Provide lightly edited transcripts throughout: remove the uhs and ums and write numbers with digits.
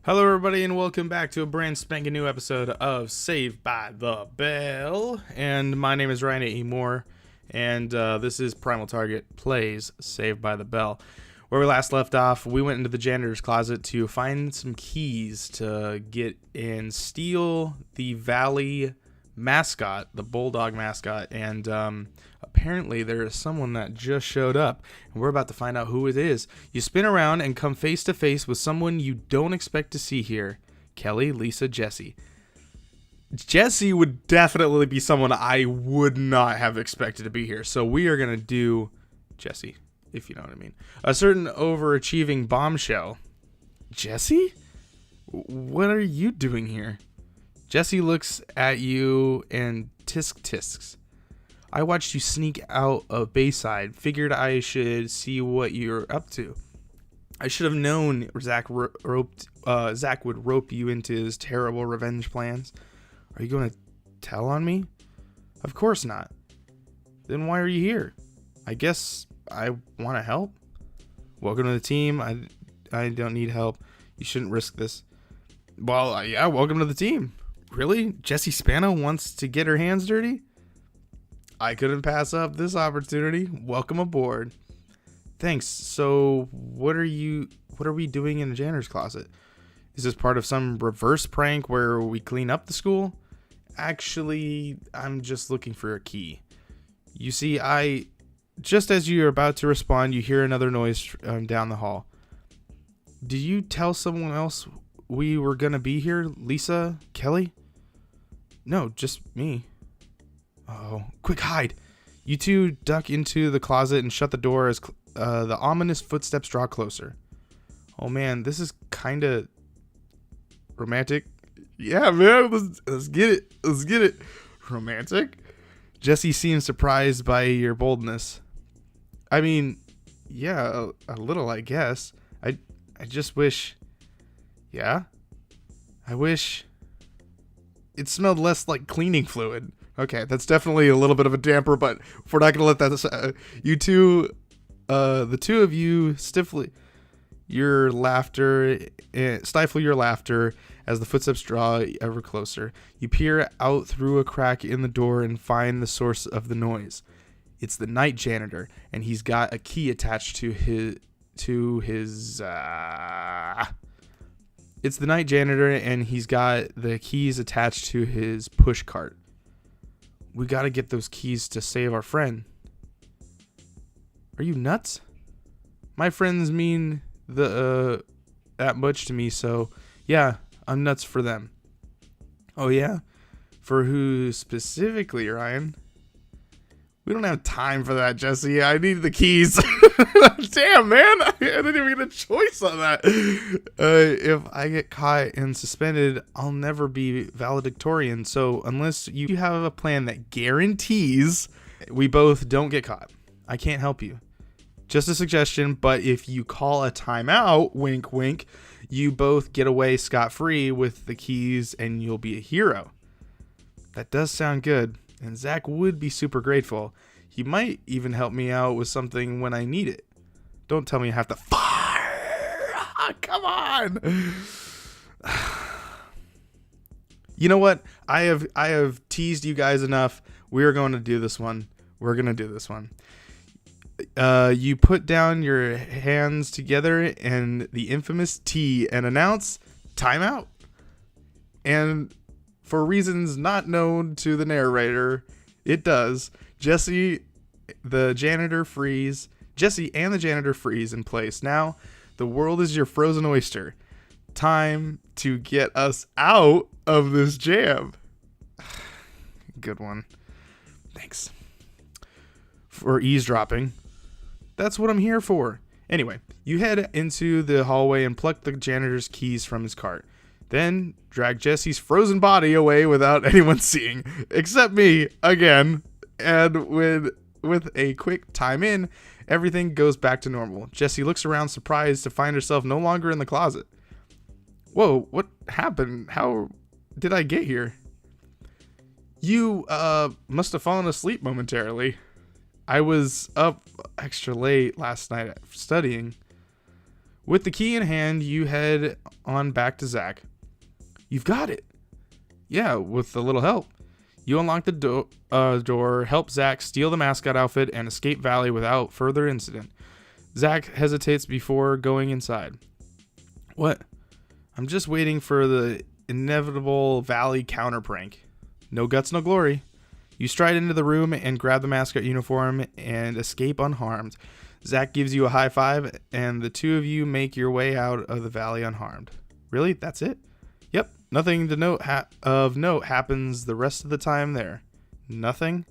Hello, everybody, and welcome back to a brand spanking new episode of Saved by the Bell. And my name is Ryan A. Moore, and this is Primal Target plays Saved by the Bell. Where we last left off, we went into the janitor's closet to find some keys to get and steal the Valley mascot, the bulldog mascot, and apparently there is someone that just showed up, and we're about to find out who it is. You spin around and come face to face with someone you don't expect to see here. Kelly, Lisa, Jesse. Jesse would definitely be someone I would not have expected to be here, so we are going to do Jesse, if you know what I mean. A certain overachieving bombshell. Jesse? What are you doing here? Jesse looks at you and tisks. I watched you sneak out of Bayside. Figured I should see what you're up to. I should have known Zach would rope you into his terrible revenge plans. Are you going to tell on me? Of course not. Then why are you here? I guess I want to help. Welcome to the team. I don't need help. You shouldn't risk this. Well, yeah, welcome to the team. Really? Jessie Spano wants to get her hands dirty? I couldn't pass up this opportunity. Welcome aboard. Thanks. So, what are we doing in the janitor's closet? Is this part of some reverse prank where we clean up the school? Actually, I'm just looking for a key. You see, just as you're about to respond, you hear another noise down the hall. Did you tell someone else we were going to be here? Lisa? Kelly? No, just me. Oh, quick hide. You two duck into the closet and shut the door as the ominous footsteps draw closer. Oh man, this is kind of romantic. Yeah, man, let's get it. Let's get it. Romantic? Jesse seems surprised by your boldness. I mean, yeah, a little, I guess. I just wish... Yeah? I wish it smelled less like cleaning fluid. Okay, that's definitely a little bit of a damper, but if we're not going to let that... you two... the two of you stifle your laughter as the footsteps draw ever closer. You peer out through a crack in the door and find the source of the noise. It's the night janitor, and he's got a key attached to his... It's the night janitor, and he's got the keys attached to his push cart. We gotta get those keys to save our friend. Are you nuts? My friends mean that much to me, so yeah, I'm nuts for them. Oh yeah? For who specifically, Ryan? We don't have time for that, Jesse. I need the keys. Damn, man. I didn't even get a choice on that. If I get caught and suspended, I'll never be valedictorian. So unless you have a plan that guarantees we both don't get caught, I can't help you. Just a suggestion, but if you call a timeout, wink, wink, you both get away scot-free with the keys and you'll be a hero. That does sound good. And Zach would be super grateful. He might even help me out with something when I need it. Don't tell me I have to fire. Come on. You know what? I have teased you guys enough. We're going to do this one. We're going to do this one. You put down your hands together and the infamous T and announce timeout. And for reasons not known to the narrator, it does. Jesse and the janitor freeze in place. Now, the world is your frozen oyster. Time to get us out of this jam. Good one. Thanks. For eavesdropping. That's what I'm here for. Anyway, you head into the hallway and pluck the janitor's keys from his cart. Then drag Jesse's frozen body away without anyone seeing, except me, again. And with a quick time in, everything goes back to normal. Jessie looks around surprised to find herself no longer in the closet. Whoa, what happened? How did I get here? You must have fallen asleep momentarily. I was up extra late last night studying. With the key in hand, you head on back to Zach. You've got it. Yeah, with a little help. You unlock the door, help Zach steal the mascot outfit, and escape Valley without further incident. Zach hesitates before going inside. What? I'm just waiting for the inevitable Valley counter prank. No guts, no glory. You stride into the room and grab the mascot uniform and escape unharmed. Zach gives you a high five, and the two of you make your way out of the Valley unharmed. Really? That's it? Yep. Nothing to note of note happens the rest of the time there. Nothing?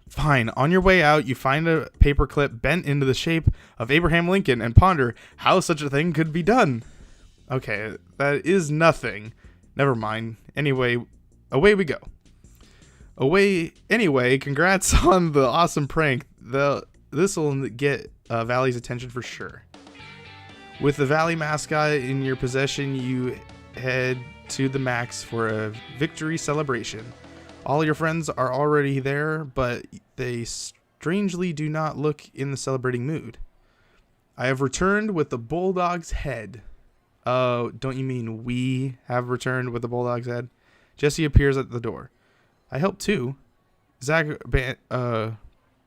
Fine. On your way out, you find a paperclip bent into the shape of Abraham Lincoln and ponder how such a thing could be done. Okay, that is nothing. Never mind. Anyway, away we go. Anyway, congrats on the awesome prank. This will get Valley's attention for sure. With the Valley mascot in your possession, you head to the Max for a victory celebration. All your friends are already there, but they strangely do not look in the celebrating mood. I have returned with the bulldog's head. Don't you mean we have returned with the bulldog's head? Jesse appears at the door. I help too. Zach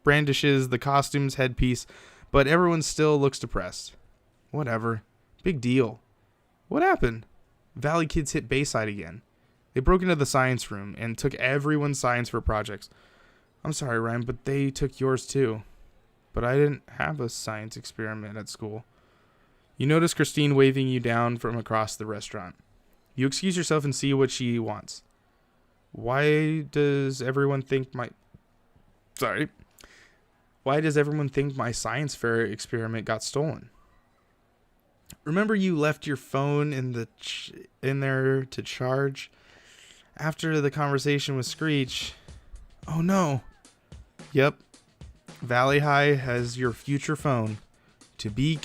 brandishes the costume's headpiece, but everyone still looks depressed. Whatever. Big deal. What happened? Valley kids hit Bayside again. They broke into the science room and took everyone's science for projects. I'm sorry, Ryan, but they took yours too. But I didn't have a science experiment at school. You notice Christine waving you down from across the restaurant. You excuse yourself and see what she wants. Why does everyone think my science fair experiment got stolen? Remember you left your phone in there to charge after the conversation with Screech? Oh no. Yep. Valley High has your future phone. To be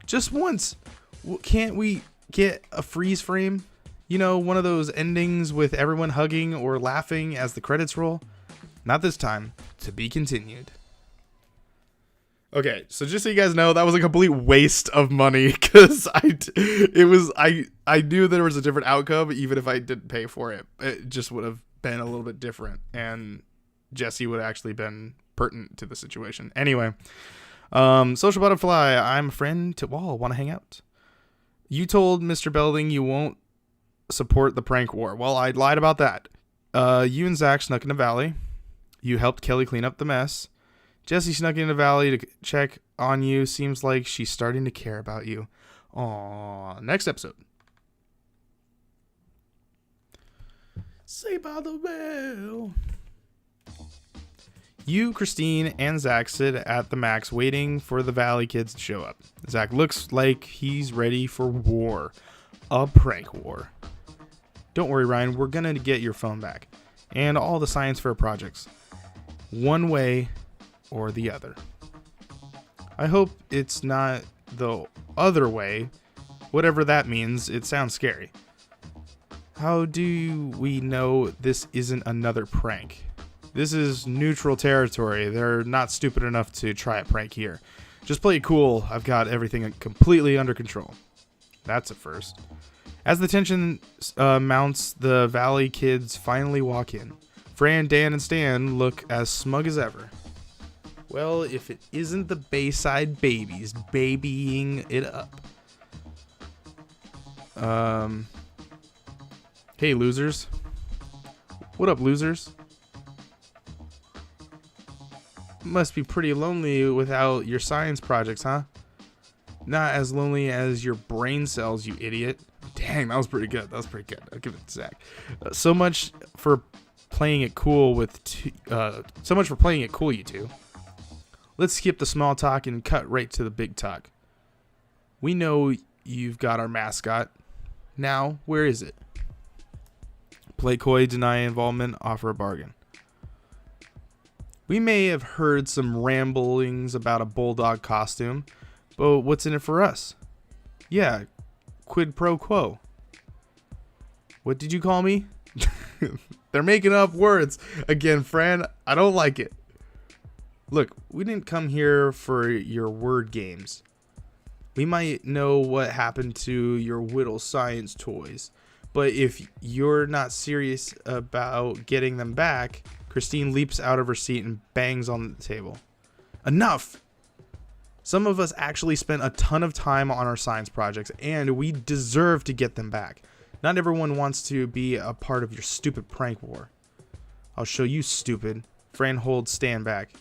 just once. Can't we get a freeze frame? You know, one of those endings with everyone hugging or laughing as the credits roll? Not this time. To be continued. Okay, so just so you guys know, that was a complete waste of money because I knew there was a different outcome even if I didn't pay for it. It just would have been a little bit different, and Jesse would have actually been pertinent to the situation. Anyway, Social Butterfly, I'm a friend to all. Want to hang out? You told Mr. Belding you won't support the prank war. Well, I lied about that. You and Zach snuck in the Valley. You helped Kelly clean up the mess. Jessie snuck into Valley to check on you. Seems like she's starting to care about you. Aww. Next episode. Saved by the Bell. You, Christine, and Zach sit at the Max waiting for the Valley kids to show up. Zach looks like he's ready for war. A prank war. Don't worry, Ryan. We're going to get your phone back. And all the science fair projects. One way or the other. I hope it's not the other way. Whatever that means, it sounds scary. How do we know this isn't another prank? This is neutral territory. They're not stupid enough to try a prank here. Just play it cool. I've got everything completely under control. That's a first. As the tension mounts, the Valley kids finally walk in. Fran, Dan, and Stan look as smug as ever. Well, if it isn't the Bayside Babies babying it up. Hey, losers. What up, losers? Must be pretty lonely without your science projects, huh? Not as lonely as your brain cells, you idiot. Dang, that was pretty good. I'll give it to Zach. So much for playing it cool you two. Let's skip the small talk and cut right to the big talk. We know you've got our mascot. Now, where is it? Play coy, deny involvement, offer a bargain. We may have heard some ramblings about a bulldog costume, but what's in it for us? Yeah, quid pro quo. What did you call me? They're making up words. Again, Fran, I don't like it. Look, we didn't come here for your word games. We might know what happened to your Whittle science toys, but if you're not serious about getting them back, Christine leaps out of her seat and bangs on the table. Enough! Some of us actually spent a ton of time on our science projects, and we deserve to get them back. Not everyone wants to be a part of your stupid prank war. I'll show you, stupid. Fran holds Stan back.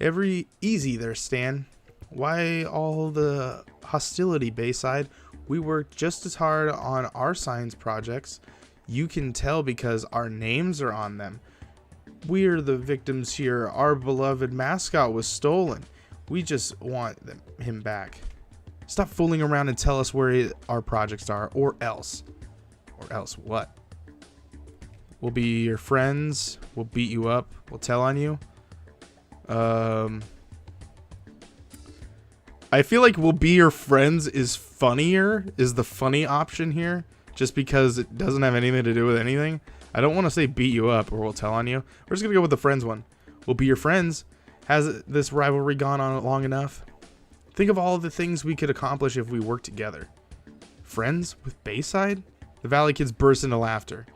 Easy there, Stan. Why all the hostility, Bayside? We work just as hard on our science projects. You can tell because our names are on them. We're the victims here. Our beloved mascot was stolen. We just want him back. Stop fooling around and tell us where our projects are, or else. Or else what? We'll be your friends. We'll beat you up. We'll tell on you. I feel like we'll be your friends is the funny option here, just because it doesn't have anything to do with anything. I don't want to say beat you up or we'll tell on you. We're just going to go with the friends one. We'll be your friends. Has this rivalry gone on long enough? Think of all the things we could accomplish if we worked together. Friends with Bayside? The Valley kids burst into laughter.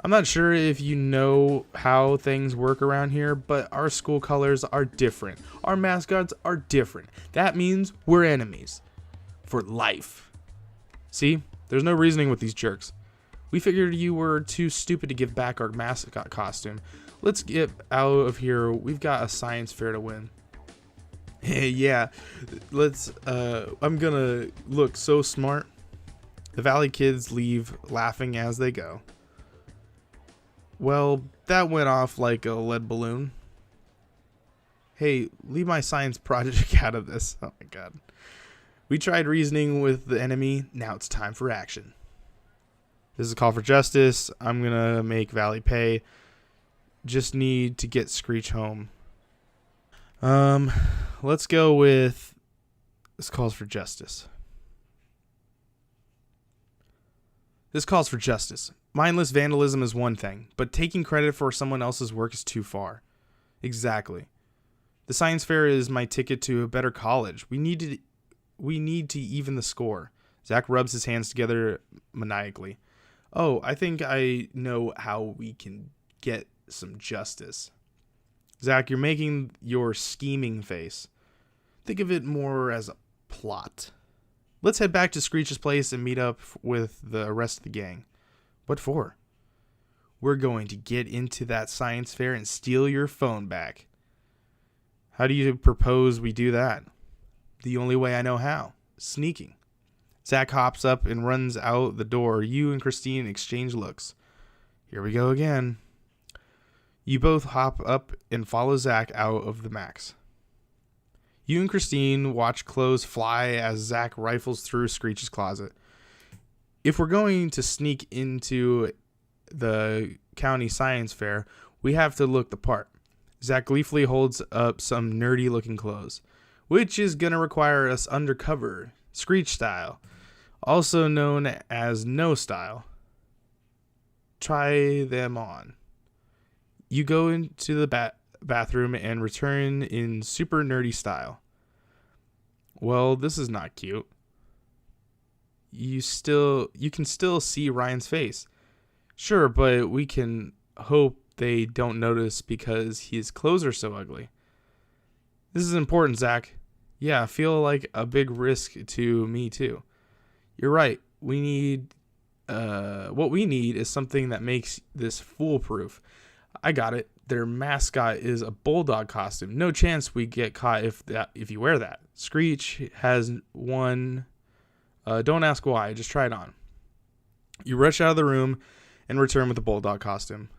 I'm not sure if you know how things work around here, but our school colors are different. Our mascots are different. That means we're enemies. For life. See? There's no reasoning with these jerks. We figured you were too stupid to give back our mascot costume. Let's get out of here. We've got a science fair to win. Hey, yeah. I'm gonna look so smart. The Valley kids leave, laughing as they go. Well, that went off like a lead balloon. Hey, leave my science project out of this. Oh my god. We tried reasoning with the enemy. Now it's time for action. This is a call for justice. I'm gonna make Valley pay. Just need to get Screech home. Let's go with this calls for justice. This calls for justice. Mindless vandalism is one thing, but taking credit for someone else's work is too far. Exactly. The science fair is my ticket to a better college. We need to even the score. Zach rubs his hands together maniacally. Oh, I think I know how we can get some justice. Zach, you're making your scheming face. Think of it more as a plot. Let's head back to Screech's place and meet up with the rest of the gang. What for? We're going to get into that science fair and steal your phone back. How do you propose we do that? The only way I know how. Sneaking. Zach hops up and runs out the door. You and Christine exchange looks. Here we go again. You both hop up and follow Zach out of the Max. You and Christine watch clothes fly as Zach rifles through Screech's closet. If we're going to sneak into the county science fair, we have to look the part. Zach gleefully holds up some nerdy looking clothes, which is going to require us undercover, Screech style, also known as no style. Try them on. You go into the bathroom and return in super nerdy style. Well, this is not cute. You can still see Ryan's face. Sure, but we can hope they don't notice because his clothes are so ugly. This is important, Zach. Yeah, I feel like a big risk to me too. You're right. What we need is something that makes this foolproof. I got it. Their mascot is a bulldog costume. No chance we get caught if you wear that. Screech has one. Don't ask why. Just try it on. You rush out of the room and return with the bulldog costume.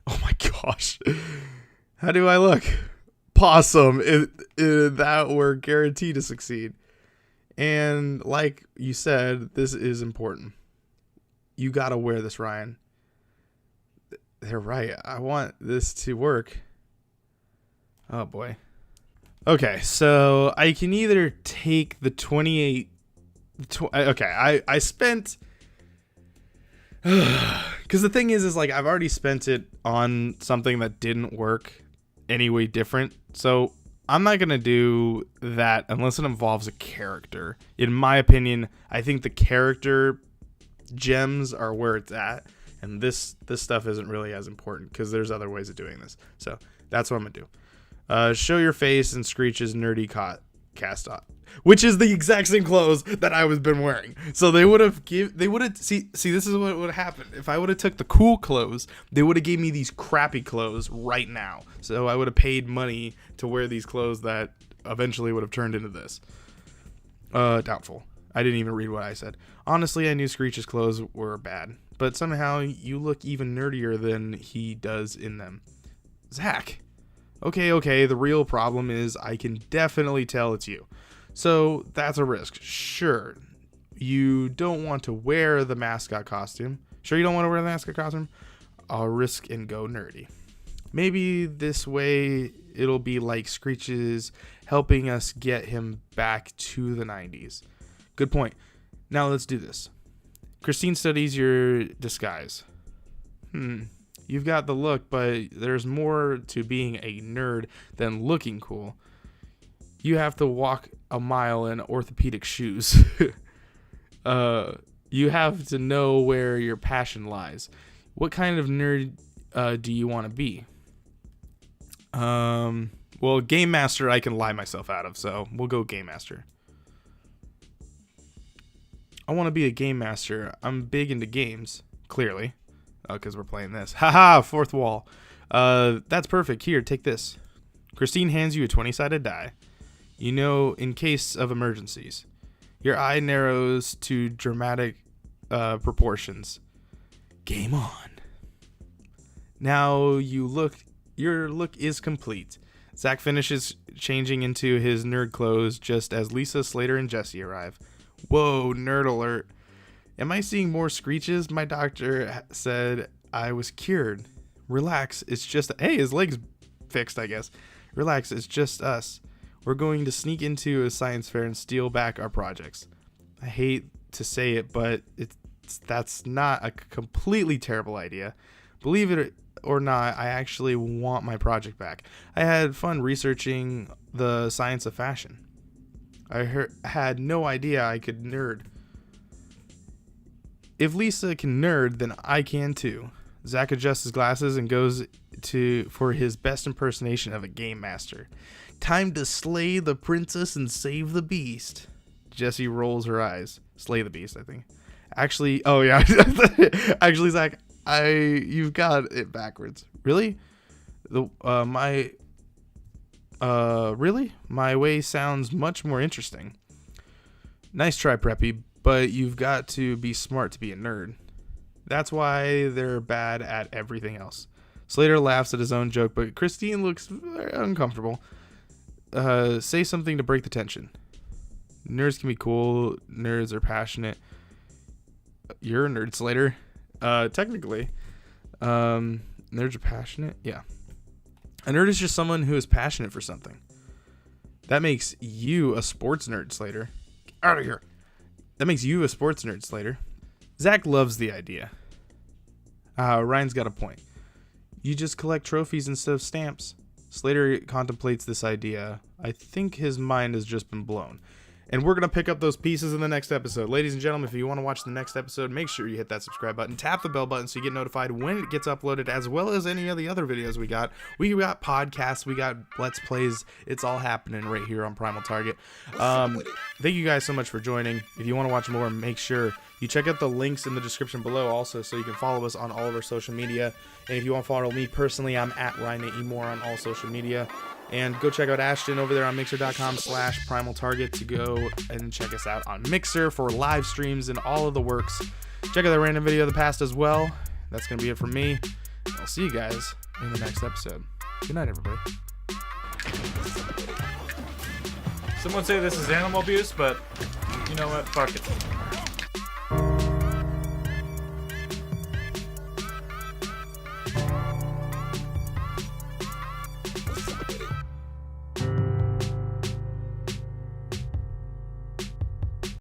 Oh my gosh. How do I look? Possum. That we're guaranteed to succeed. And like you said, this is important. You got to wear this, Ryan. They're right. I want this to work. Oh boy. Okay, so I can either take the 28. Okay, I spent. Because the thing is like I've already spent it on something that didn't work any way different. So I'm not going to do that unless it involves a character. In my opinion, I think the character gems are where it's at. And this stuff isn't really as important because there's other ways of doing this. So that's what I'm going to do. Show your face and Screech's nerdy cast on, which is the exact same clothes that I was been wearing. So they would have see this is what would happen if I would have took the cool clothes. They would have gave me these crappy clothes right now. So I would have paid money to wear these clothes that eventually would have turned into this. Doubtful. I didn't even read what I said. Honestly, I knew Screech's clothes were bad, but somehow you look even nerdier than he does in them. Zach. Okay, the real problem is I can definitely tell it's you. So that's a risk. Sure, you don't want to wear the mascot costume. I'll risk and go nerdy. Maybe this way it'll be like Screech's helping us get him back to the 90s. Good point. Now let's do this. Christine studies your disguise. You've got the look, but there's more to being a nerd than looking cool. You have to walk a mile in orthopedic shoes. You have to know where your passion lies. What kind of nerd do you want to be? Well, Game Master I can lie myself out of, so we'll go Game Master. I want to be a Game Master. I'm big into games, clearly. Because we're playing this. Haha, fourth wall. That's perfect. Here, take this. Christine hands you a 20-sided die. You know, in case of emergencies. Your eye narrows to dramatic proportions. Game on. Now your look is complete. Zach finishes changing into his nerd clothes just as Lisa, Slater, and Jesse arrive. Whoa, nerd alert. Am I seeing more Screeches? My doctor said I was cured. Relax, it's just... Hey, his leg's fixed, I guess. Relax, it's just us. We're going to sneak into a science fair and steal back our projects. I hate to say it, but that's not a completely terrible idea. Believe it or not, I actually want my project back. I had fun researching the science of fashion. I had no idea I could nerd. If Lisa can nerd, then I can too. Zach adjusts his glasses and goes for his best impersonation of a game master. Time to slay the princess and save the beast. Jessie rolls her eyes. Slay the beast, I think. Actually, oh yeah. Actually, Zach, you've got it backwards. Really? Really? My way sounds much more interesting. Nice try, Preppy, but you've got to be smart to be a nerd. That's why they're bad at everything else. Slater laughs at his own joke, but Christine looks very uncomfortable. Say something to break the tension. Nerds can be cool. Nerds are passionate. You're a nerd, Slater. Technically. Nerds are passionate? Yeah. A nerd is just someone who is passionate for something. That makes you a sports nerd, Slater. Get out of here. That makes you a sports nerd, Slater. Zach loves the idea. Ryan's got a point. You just collect trophies instead of stamps. Slater contemplates this idea. I think his mind has just been blown. And we're going to pick up those pieces in the next episode. Ladies and gentlemen, if you want to watch the next episode, make sure you hit that subscribe button. Tap the bell button so you get notified when it gets uploaded, as well as any of the other videos we got. We got podcasts, we got Let's Plays. It's all happening right here on Primal Target. Thank you guys so much for joining. If you want to watch more, make sure you check out the links in the description below also, so you can follow us on all of our social media. And if you want to follow me personally, I'm at RyanEmore on all social media. And go check out Ashton over there on Mixer.com/Primal Target to go and check us out on Mixer for live streams and all of the works. Check out the random video of the past as well. That's going to be it from me. I'll see you guys in the next episode. Good night, everybody. Someone say this is animal abuse, but you know what? Fuck it.